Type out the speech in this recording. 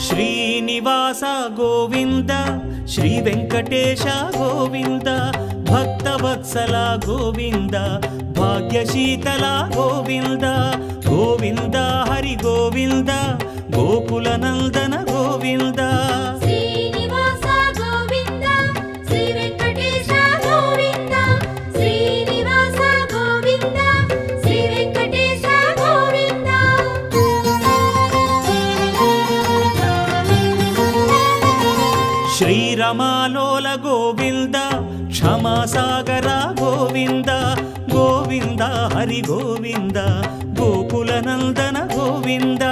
Srinivasa Govinda Shri Venkatesha Govinda Bhaktavatsala Govinda భాగ్యశీతల Govinda Govinda Hari Govinda Gokula Nandana Govinda Srinivasa Govinda Shri Venkatesha Govinda Srinivasa Govinda Shri Venkatesha Govinda శ్రీరమాలోల Govinda క్షమాసాగర Govinda Govinda Hari Govinda Gokula Nandana Govinda